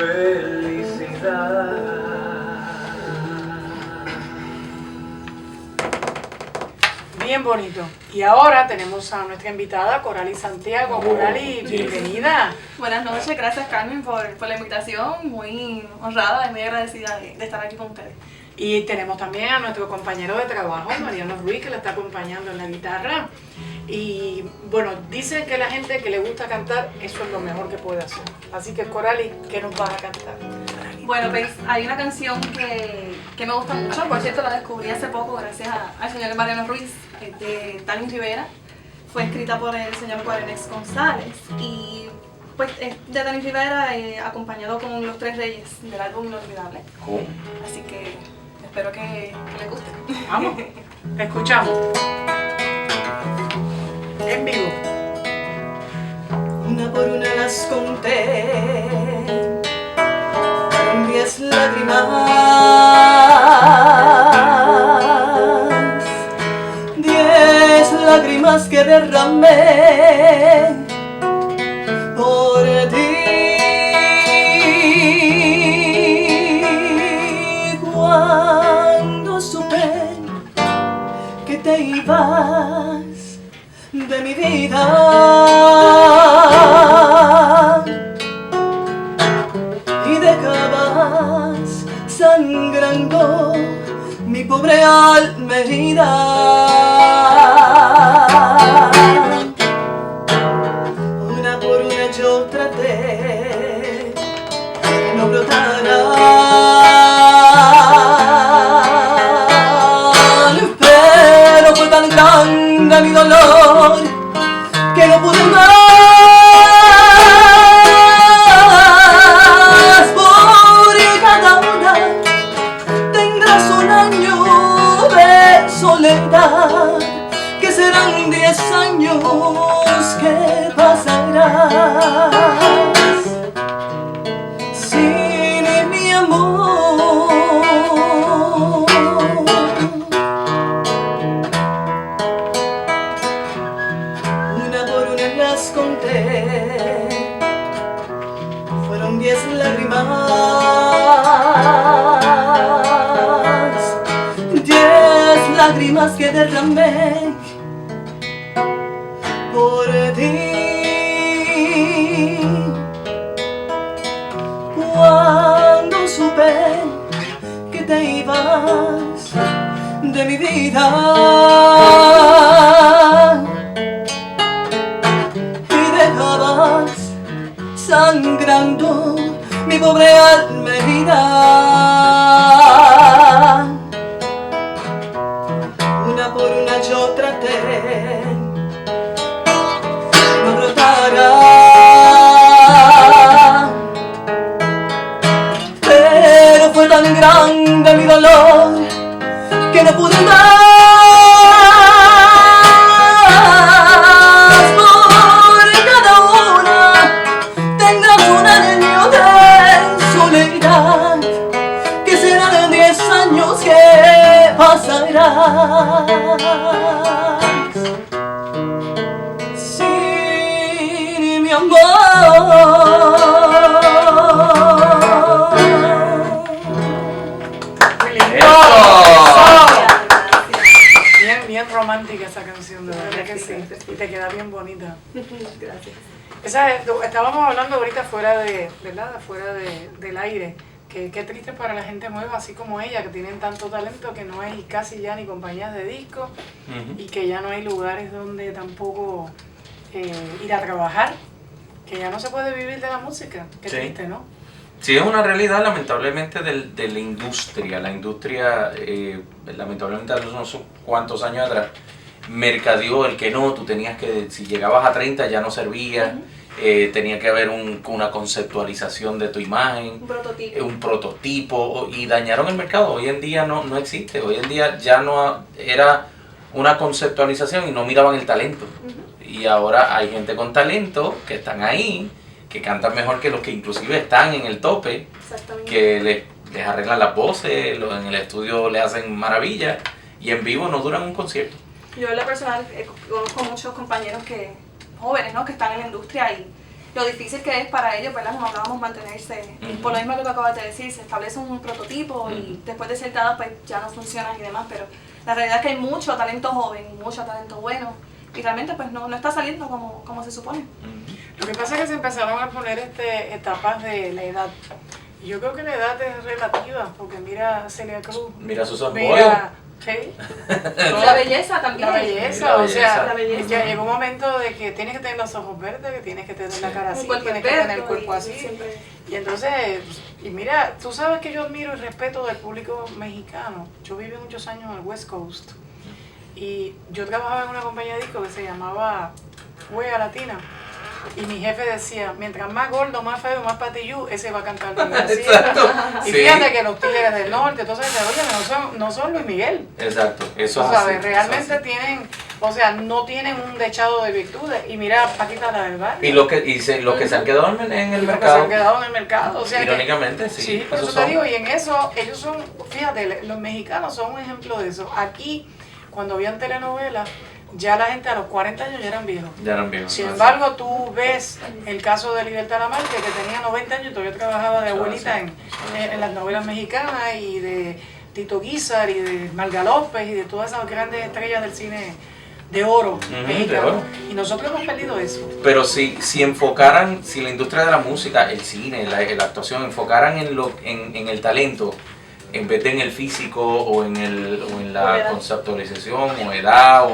felicidad. Bien bonito. Y ahora tenemos a nuestra invitada, Coraly Santiago. Coraly, bienvenida. Buenas noches, gracias Carmen por la invitación, muy honrada y muy agradecida de estar aquí con ustedes. Y tenemos también a nuestro compañero de trabajo, Mariano Ruiz, que la está acompañando en la guitarra. Y bueno, dicen que la gente que le gusta cantar, eso es lo mejor que puede hacer. Así que Coraly, ¿qué nos vas a cantar? Bueno, pues hay una canción que me gusta mucho, por cierto la descubrí hace poco gracias al señor Mariano Ruiz, de Tani Rivera. Fue escrita por el señor Guarenex González y pues es de Tani Rivera acompañado con Los Tres Reyes del álbum Inolvidable. Así que espero que les guste. Vamos, escuchamos. En vivo. Una por una las conté, fueron 10 lágrimas, 10 lágrimas que derramé por ti. Cuando supe que te ibas de mi vida y dejabas sangrando mi pobre alma herida. Una por una yo traté que no brotaran, pero fue tan grande mi dolor que no pude más. Por cada una tendrás un año de soledad, que serán 10 años que pasarás sin mi amor. Una por una las conté, fueron 10 lágrimas, 10 lágrimas que derramé por ti. Cuando supe que te ibas de mi vida y dejabas sangrando mi pobre alma herida. Una por una yo traté que no brotara, pero fue tan grande mi dolor que no pude más. Por cada una tendrás un año de soledad, que serán 10 años que pasarás sin mi amor. Bien romántica esa canción, de verdad que sí. Y te queda bien bonita. Gracias. Estábamos hablando ahorita fuera de, ¿verdad? Fuera del aire. Qué triste para la gente nueva, así como ella, que tienen tanto talento que no hay casi ya ni compañías de discos y que ya no hay lugares donde tampoco ir a trabajar, que ya no se puede vivir de la música. Qué triste, ¿no? Sí, es una realidad lamentablemente de la industria. La industria, lamentablemente hace unos cuantos años atrás, mercadeó el que no, tú tenías que, si llegabas a 30 ya no servía, tenía que haber una conceptualización de tu imagen, un prototipo, y dañaron el mercado. Hoy en día no existe, hoy en día ya no era una conceptualización y no miraban el talento. Y ahora hay gente con talento que están ahí, que cantan mejor que los que inclusive están en el tope, que les arreglan las voces, en el estudio le hacen maravillas y en vivo no duran un concierto. Yo en lo personal conozco muchos compañeros jóvenes, ¿no? Que están en la industria y lo difícil que es para ellos, ¿verdad? Como hablábamos, mantenerse, por lo mismo que tú acabas de decir, se establece un prototipo y después de cierta edad pues ya no funcionan y demás, pero la realidad es que hay mucho talento joven, mucho talento bueno y realmente pues no está saliendo como se supone. Lo que pasa es que se empezaron a poner etapas de la edad. Yo creo que la edad es relativa, porque mira Celia Cruz. Mira Susan Boyle. Mira, sí. La belleza también. La belleza, o sea, la belleza. ya llegó un momento de que tienes que tener los ojos verdes, que tienes que tener la cara así, cuerpo tienes que tener el experto cuerpo y así. siempre. Y entonces, y mira, tú sabes que yo admiro y respeto del público mexicano. Yo viví muchos años en el West Coast y yo trabajaba en una compañía de discos que se llamaba Huella Latina. Y mi jefe decía, mientras más gordo, más feo, más patillú, ese va a cantar bien. Exacto. Y Sí. fíjate que los tigres del norte, entonces, oye, no son Luis Miguel. Exacto, eso Tú es sabes, así, realmente eso es así. tienen, o sea, no tienen un dechado de virtudes. Y mira, Paquita la del barrio. Y lo que se han quedado en el Los que se mercado, han quedado en el mercado. O sea, irónicamente, sí. sí, por eso te digo, y en eso, ellos son, fíjate, los mexicanos son un ejemplo de eso. Aquí, cuando habían telenovelas, ya la gente a los 40 años ya eran viejos. Ya eran viejos. Sin así. embargo, tú ves el caso de Libertad Lamarque, que tenía 90 años y todavía trabajaba de abuelita en las novelas mexicanas, y de Tito Guizar, y de Marga López, y de todas esas grandes estrellas del cine de oro mexicano. de oro. Y nosotros hemos perdido eso. Pero si enfocaran, si la industria de la música, el cine, la actuación, enfocaran en el talento, en vez de en el físico o en la conceptualización o edad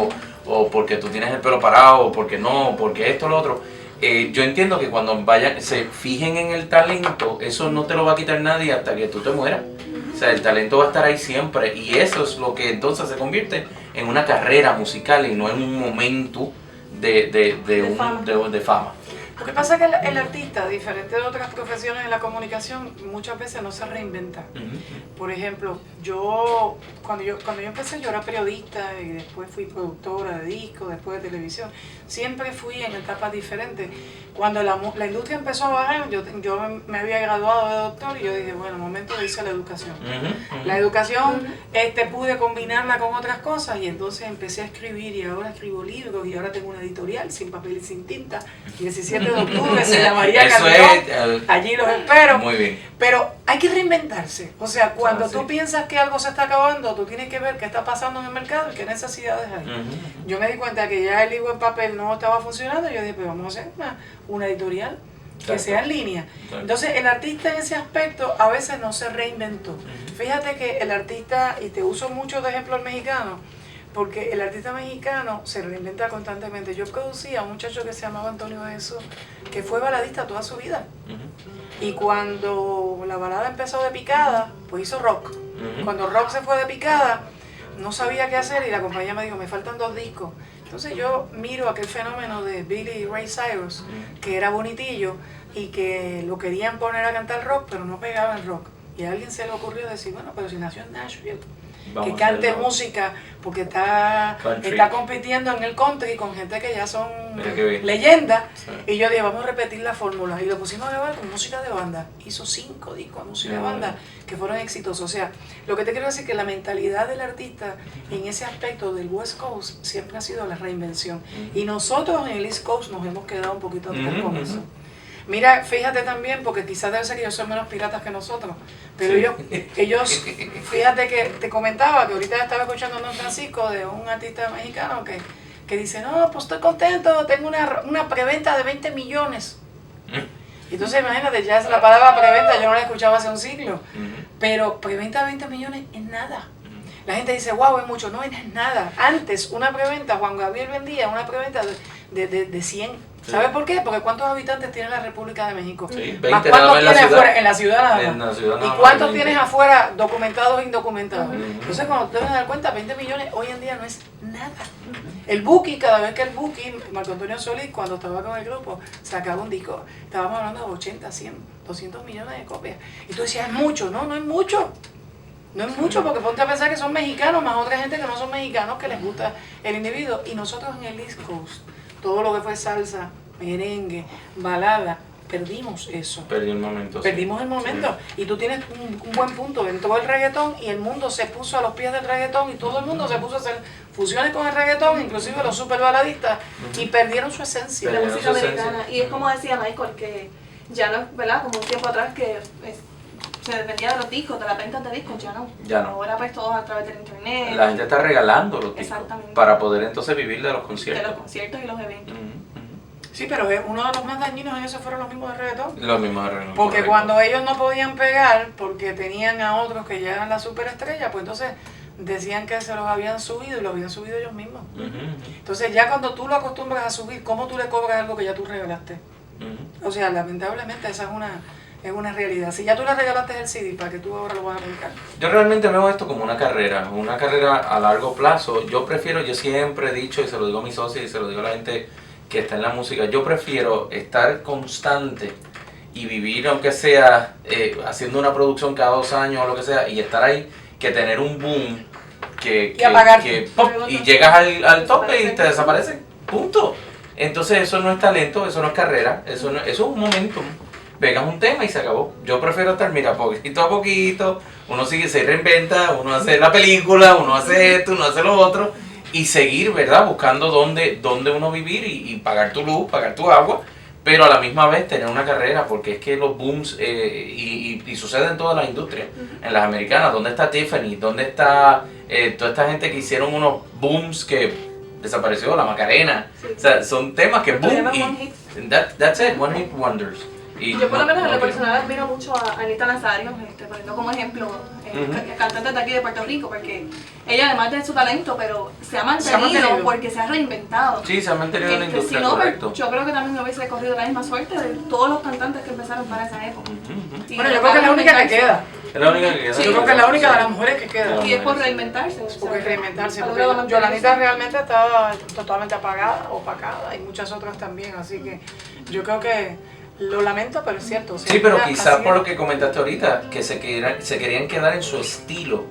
o porque tú tienes el pelo parado o porque no, o porque esto o lo otro, yo entiendo que cuando se fijen en el talento, eso no te lo va a quitar nadie hasta que tú te mueras. O sea, el talento va a estar ahí siempre y eso es lo que entonces se convierte en una carrera musical y no en un momento de fama. Lo que pasa es que el artista, diferente de otras profesiones en la comunicación, muchas veces no se reinventa. Por ejemplo, cuando yo empecé, yo era periodista y después fui productora de discos, después de televisión. Siempre fui en etapas diferentes. Cuando la industria empezó a bajar, yo me había graduado de doctor y yo dije, bueno, momento de irse a la educación. La educación pude combinarla con otras cosas y entonces empecé a escribir y ahora escribo libros y ahora tengo una editorial sin papel y sin tinta. 17 de octubre se llamaría Eso Calderón. es, Allí los espero. Muy bien. Pero hay que reinventarse. O sea, cuando tú piensas que algo se está acabando, tú tienes que ver qué está pasando en el mercado y qué necesidades hay. Yo me di cuenta que ya el libro en papel no estaba funcionando y yo dije, pues vamos a hacer una editorial que sea en línea. Entonces, el artista en ese aspecto a veces no se reinventó. Fíjate que el artista, y te uso mucho de ejemplo el mexicano, porque el artista mexicano se reinventa constantemente. Yo producí a un muchacho que se llamaba Antonio Jesús, que fue baladista toda su vida. Y cuando la balada empezó de picada, pues hizo rock. Cuando rock se fue de picada, no sabía qué hacer y la compañía me dijo, me faltan 2 discos. Entonces yo miro aquel fenómeno de Billy Ray Cyrus, que era bonitillo y que lo querían poner a cantar rock, pero no pegaba el rock. Y a alguien se le ocurrió decir, bueno, pero si nació en Nashville, que cante música, porque está compitiendo en el country con gente que ya son leyendas. Sí. Y yo dije, vamos a repetir la fórmula. Y lo pusimos a grabar con música de banda. Hizo 5 discos de música de banda que fueron exitosos. O sea, lo que te quiero decir es que la mentalidad del artista en ese aspecto del West Coast siempre ha sido la reinvención. Y nosotros en el East Coast nos hemos quedado un poquito atrás con eso. Mira, fíjate también, porque quizás debe ser que ellos son menos piratas que nosotros, pero ellos, fíjate que te comentaba que ahorita estaba escuchando en Don Francisco de un artista mexicano que dice, no, pues estoy contento, tengo una preventa de 20 millones. Entonces imagínate, ya la palabra preventa yo no la escuchaba hace un siglo, pero preventa de 20 millones es nada. La gente dice, wow, es mucho, no es nada. Antes, una preventa, Juan Gabriel vendía una preventa de 100. ¿Sabes por qué? Porque ¿cuántos habitantes tiene la República de México? Sí, 20 ¿Cuántos tienes afuera? En la ciudad nada más. En la ciudad nada ¿Y más, cuántos 20. tienes afuera documentados e indocumentados? Entonces, cuando te vas a dar cuenta, 20 millones hoy en día no es nada. El Buki, cada vez que el Buki, Marco Antonio Solís, cuando estaba con el grupo, sacaba un disco, estábamos hablando de 80, 100, 200 millones de copias. Y tú decías, es mucho. No, no es mucho. No es mucho, porque ponte a pensar que son mexicanos, más otra gente que no son mexicanos, que les gusta el individuo. Y nosotros en el East Coast, todo lo que fue salsa, merengue, balada, perdimos eso. Perdí el momento. Perdimos el momento. Sí. Y tú tienes un buen punto. Entró el reggaetón y el mundo se puso a los pies del reggaetón y todo el mundo se puso a hacer fusiones con el reggaetón, inclusive los super baladistas, y perdieron su esencia. La música americana. Y es como decía Michael, que ya no es, ¿verdad? Como un tiempo atrás que se dependía de los discos, de las ventas de discos, ya no. Ahora pues todo a través del internet. La gente está regalando los discos para poder entonces vivir de los conciertos. De los conciertos y los eventos. Sí, pero uno de los más dañinos en eso fueron los mismos de reggaetón. Los mismos de reggaetón. Porque cuando ellos no podían pegar, porque tenían a otros que ya eran la superestrella, pues entonces decían que se los habían subido y lo habían subido ellos mismos. Entonces ya cuando tú lo acostumbras a subir, ¿cómo tú le cobras algo que ya tú regalaste? O sea, lamentablemente esa es una realidad. Si ya tú le regalaste el CD, ¿para qué tú ahora lo vas a publicar? Yo realmente veo esto como una carrera a largo plazo. Yo siempre he dicho, y se lo digo a mis socios y se lo digo a la gente que está en la música, yo prefiero estar constante y vivir, aunque sea haciendo una producción cada 2 años o lo que sea, y estar ahí, que tener un boom y llegas al tope y te desaparece, punto. Entonces eso no es talento, eso no es carrera, eso es un momentum. Pegas un tema y se acabó. Yo prefiero estar, mira, poquito a poquito, uno se reinventa, uno hace la película, uno hace esto, uno hace lo otro, y seguir, ¿verdad? Buscando dónde uno vivir y pagar tu luz, pagar tu agua, pero a la misma vez tener una carrera, porque es que los booms, y sucede en todas las industrias, en las americanas, ¿dónde está Tiffany? ¿Dónde está toda esta gente que hicieron unos booms que desapareció, la Macarena? Sí. O sea, son temas que boom y that's it, one hit wonders. Y yo por lo menos en lo personal admiro mucho a Anita Nazario, poniendo como ejemplo cantante de aquí de Puerto Rico, porque ella además de su talento, pero se ha mantenido porque se ha reinventado. Sí, se ha mantenido en la industria, si no, correcto. Yo creo que también me hubiese corrido la misma suerte de todos los cantantes que empezaron para esa época. Bueno, yo creo que es la única que queda. Es la única que queda. Sí, yo creo que es la única de las mujeres que queda. Y es por reinventarse. Porque reinventarse. Porque Yolandita realmente estaba totalmente opacada y muchas otras también, así que yo creo que lo lamento, pero es cierto. O sea, sí, pero quizás por lo que comentaste ahorita, que se querían quedar en su estilo.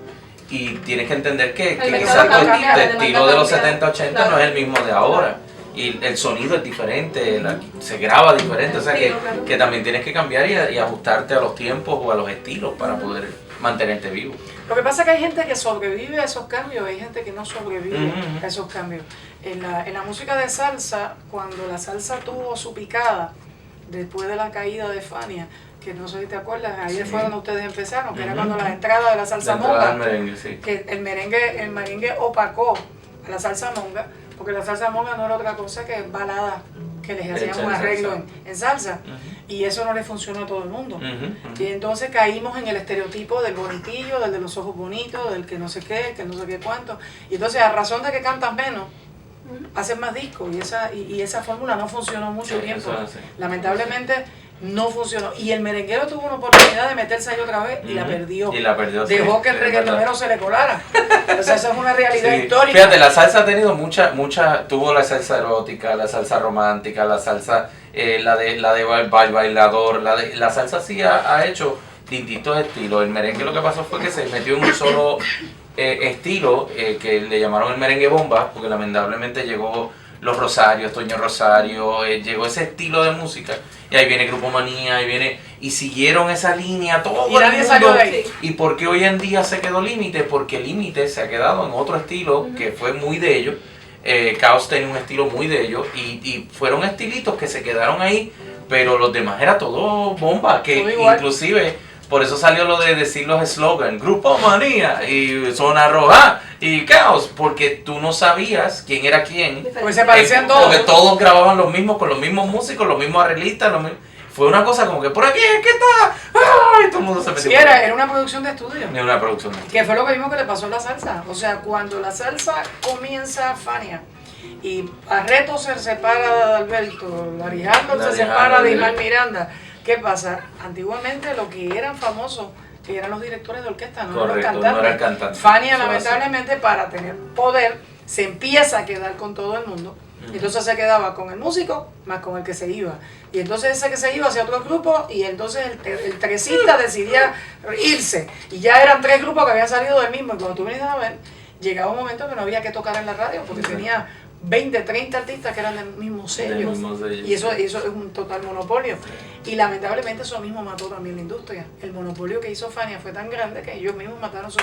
Y tienes que entender que quizás el estilo de los 70, 80 no es el mismo de ahora. Y el sonido es diferente, se graba diferente. O sea que también tienes que cambiar y ajustarte a los tiempos o a los estilos para poder mantenerte vivo. Lo que pasa es que hay gente que sobrevive a esos cambios, hay gente que no sobrevive a esos cambios. En la música de salsa, cuando la salsa tuvo su picada, después de la caída de Fania, que no sé si te acuerdas, ahí fue donde ustedes empezaron, que era cuando la entrada de la salsa monga, que el merengue opacó a la salsa monga, porque la salsa monga no era otra cosa que balada que les hacían un arreglo en salsa, y eso no le funcionó a todo el mundo. Y entonces caímos en el estereotipo del bonitillo, del de los ojos bonitos, del que no sé qué cuánto, y entonces a razón de que cantan menos, hacen más discos, y esa fórmula no funcionó mucho tiempo. Lamentablemente no funcionó. Y el merenguero tuvo una oportunidad de meterse ahí otra vez y la perdió. Dejó que el reggaetonero se le colara. Entonces esa es una realidad histórica. Fíjate, la salsa ha tenido tuvo la salsa erótica, la salsa romántica, la salsa, la de bailador, la salsa sí ha hecho distintos estilos. El merengue lo que pasó fue que se metió en un solo estilo que le llamaron el merengue bomba, porque lamentablemente llegó los Rosarios, Toño Rosario, llegó ese estilo de música, y ahí viene Grupo Manía, y siguieron esa línea todo el mundo. ¿Y por qué hoy en día se quedó Límite? Porque Límite se ha quedado en otro estilo que fue muy de ellos. Caos tenía un estilo muy de ellos, y fueron estilitos que se quedaron ahí, pero los demás era todo bomba, que inclusive por eso salió lo de decir los slogans, Grupo Manía y Zona Roja y Caos, porque tú no sabías quién era quién. Pues se parecían todos. Porque todos grababan los mismos, con los mismos músicos, los mismos arreglistas. Fue una cosa como que por aquí es que está. ¡Ay! Todo el mundo se metió. Sí, era una producción de estudio. Era una producción de estudio. Que fue lo mismo que le pasó a la salsa. O sea, cuando la salsa comienza Fania y Arreto se separa de Alberto, Larijaldo se separa de Ismael Miranda. ¿Qué pasa? Antiguamente lo que eran famosos eran los directores de orquesta, no los cantantes. No era el cantante. Fania, lamentablemente, para tener poder, se empieza a quedar con todo el mundo. Entonces se quedaba con el músico más con el que se iba. Y entonces ese que se iba hacia otro grupo, y entonces el tresista decidía irse. Y ya eran 3 grupos que habían salido del mismo. Y cuando tú venías a ver, llegaba un momento que no había que tocar en la radio porque tenía 20, 30 artistas que eran del mismo sello. Del mismo sello, Y eso es un total monopolio. Y lamentablemente eso mismo mató también la industria. El monopolio que hizo Fania fue tan grande que ellos mismos mataron su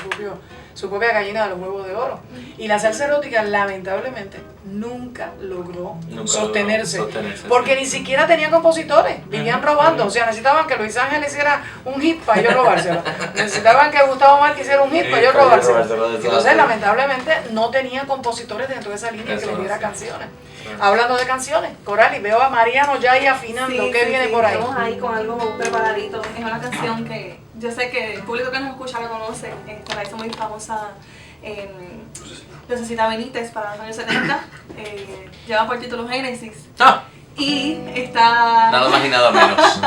propia gallina de los huevos de oro. Y la salsa erótica lamentablemente nunca logró sostenerse. Porque ni siquiera tenía compositores, vivían robando. O sea, necesitaban que Luis Ángel hiciera un hit para ellos robárselo. Necesitaban que Gustavo Márquez hiciera un hit para ellos robárselo. Entonces lamentablemente no tenía compositores dentro de esa línea que le diera canciones. Hablando de canciones, Corali, veo a Mariano ya ahí afinando. ¿Qué viene por ahí? Estamos ahí con algo preparadito. Es una canción que yo sé que el público que nos escucha la conoce. La hizo muy famosa Lucecita Benítez para los años 70. Lleva por título Génesis. Y está... Nada más y nada menos.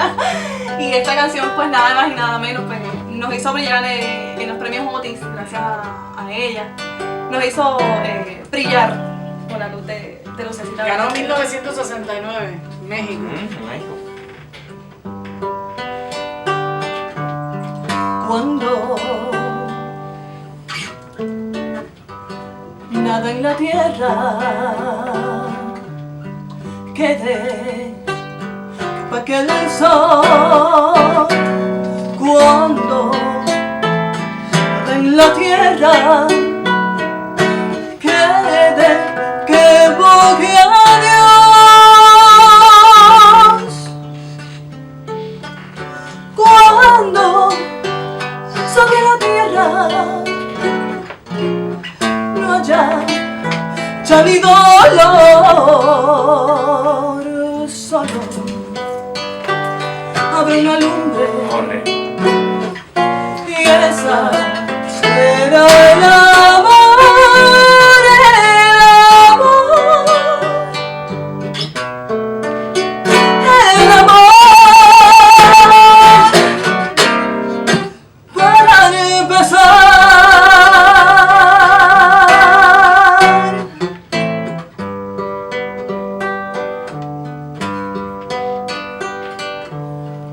Y esta canción, pues nada más y nada menos, pues nos hizo brillar en los premios Otis, gracias a ella. Nos hizo brillar con la luz de Lucecita. Ganó en 1969, México. México. Cuando nada en la tierra quede pa' que el sol, cuando nada en la tierra quede que invoque a Dios, cuando sobre la tierra no haya ya ni dolor, solo abre una lumbre y esa será el amor, el amor para empezar.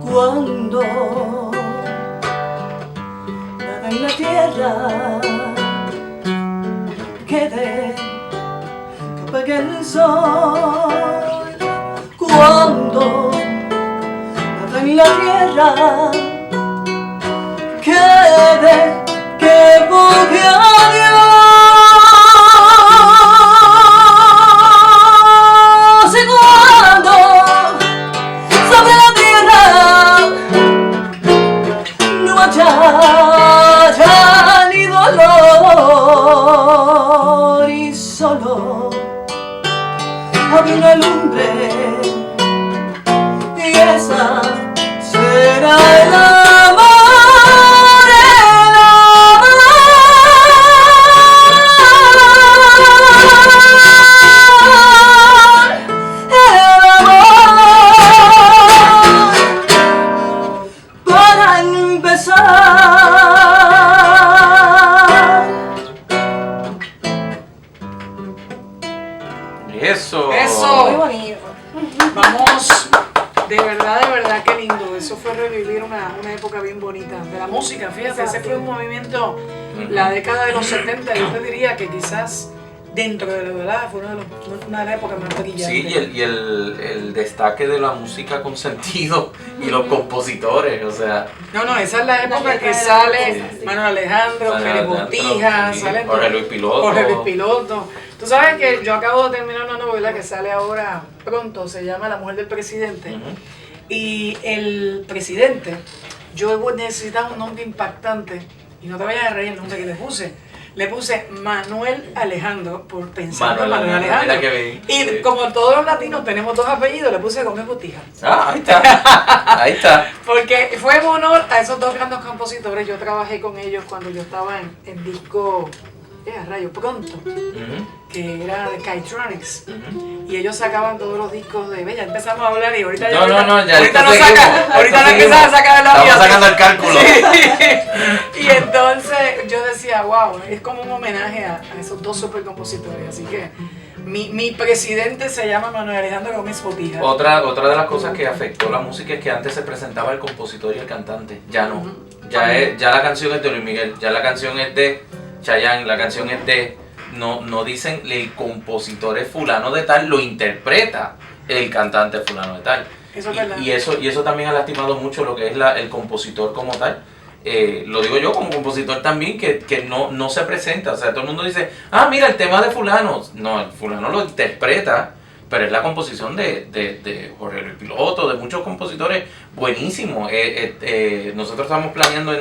Cuando nada en la tierra quede que apague el sol, cuando nada en la tierra quede que invoque a Dios, y cuando sobre la tierra no haya ya ni dolor y solo abre una lumbre y esa será el amor, el amor para empezar. Eso. Muy bonito. Vamos, de verdad, qué lindo. Eso fue revivir una época bien bonita de la música. Fíjate, ese fue un movimiento, la década de los 70. Yo te diría que quizás dentro de la balada fue una de las épocas más brillantes. Sí, y el destaque de la música con sentido y los compositores, o sea... No, esa es la época que sale Manuel Alejandro, Félix Botija, sale Jorge Luis Piloto. Tú sabes que yo acabo de terminar una novela que sale ahora pronto, se llama La mujer del presidente. Y el presidente, yo necesitaba un nombre impactante, y no te vayas a reír el nombre que le puse. Le puse Manuel Alejandro por pensar en Manuel Alejandro. Y como todos los latinos tenemos dos apellidos, le puse Gómez Botija. Ahí está. Ahí está. Porque fue en honor a esos dos grandes compositores. Yo trabajé con ellos cuando yo estaba en disco pronto, que era de Kytronics. Y ellos sacaban todos los discos de Bella. Empezamos a hablar y ahorita ahorita no empiezan a sacar el avión. Estamos sacando el cálculo. Sí. Y entonces yo decía, wow, es como un homenaje a esos dos super compositores. Así que mi presidente se llama Manuel Alejandro Gómez Botija. Otra de las cosas que afectó la música es que antes se presentaba el compositor y el cantante. Ya no. Ya la canción es de Luis Miguel, ya la canción es de Chayanne, la canción es de no dicen el compositor es fulano de tal, lo interpreta el cantante fulano de tal. Eso es verdad. Y eso también ha lastimado mucho lo que es el compositor como tal. Lo digo yo como compositor también, que no se presenta. O sea, todo el mundo dice, mira el tema de fulano. No, el fulano lo interpreta, pero es la composición de Jorge Luis Piloto, de muchos compositores buenísimos. Nosotros estamos planeando